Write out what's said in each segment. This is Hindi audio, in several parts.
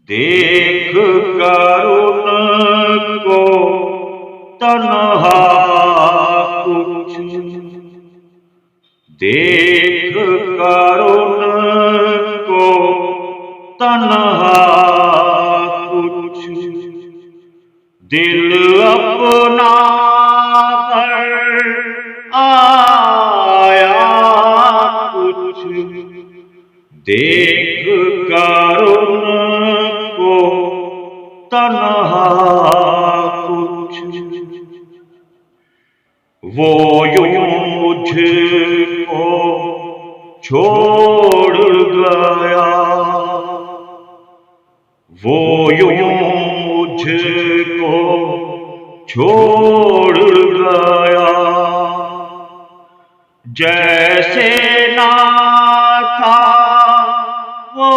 देख करुण को तन्हा कुछ, देख करुण को तन्हा कुछ, दिल अपना पर आया कुछ, देख करुण को तन्हा कुछ। वो यूं मुझको छोड़ गया, वो यूं मुझको छोड़ गया, जैसे ना था वो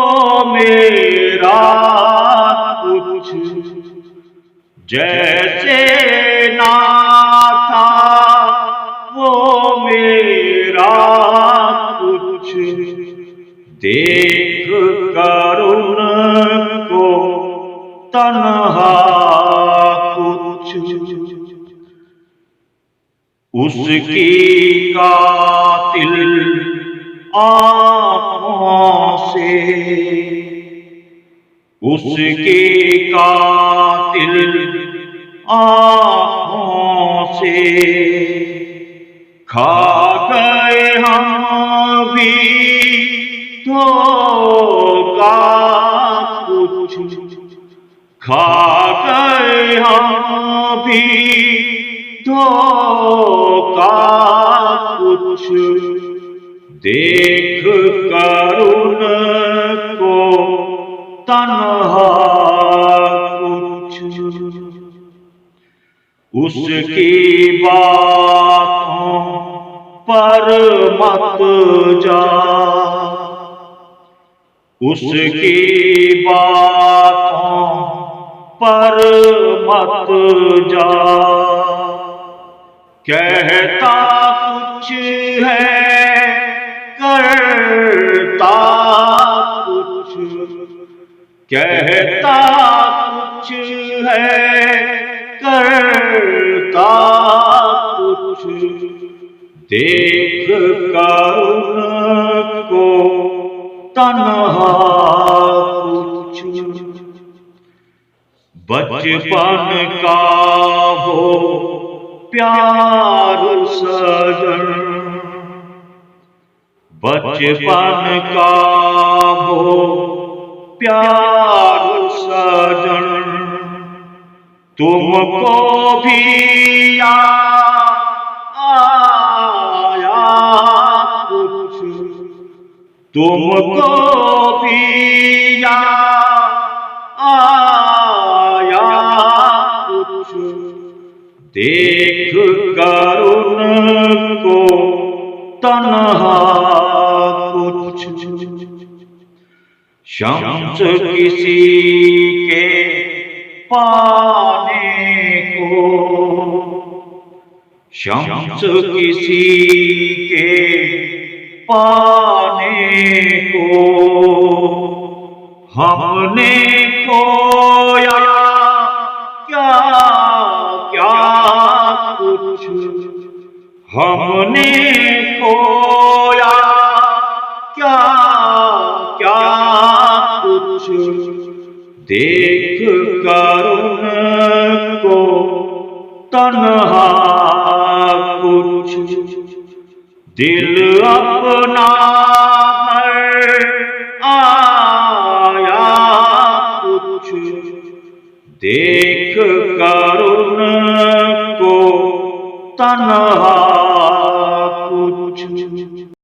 मेरा कुछ, जैसे ना था वो मेरा कुछ, देख करुण को तन्हा कुछ। उसकी कातिल आँखों से, उसकी कातिल आँखों से खा गए हम भी धोखा कुछ, खा गए हम भी धोखा कुछ, देख करुण को तन्हा कुछ। उसकी बातों पर मत जा, उसकी बातों पर मत जा, कहता कुछ है करता कुछ, कहता कुछ है करता कुछ, देख करुण को तन्हा कुछ। बचपन का वो प्यार सजन, बचपन का वो प्यार सजन, तुमको भी आया कुछ, तुमको भी आया कुछ, देख करुण को तन्हा कुछ। शम्स किसी के पाने को, शम्स किसी के पाने को, हमने खोया क्या क्या कुछ, हमने खोया क्या क्या कुछ, देख करुण को तन्हा कुछ, दिल अपना पर आया कुछ, देख करुण को तन्हा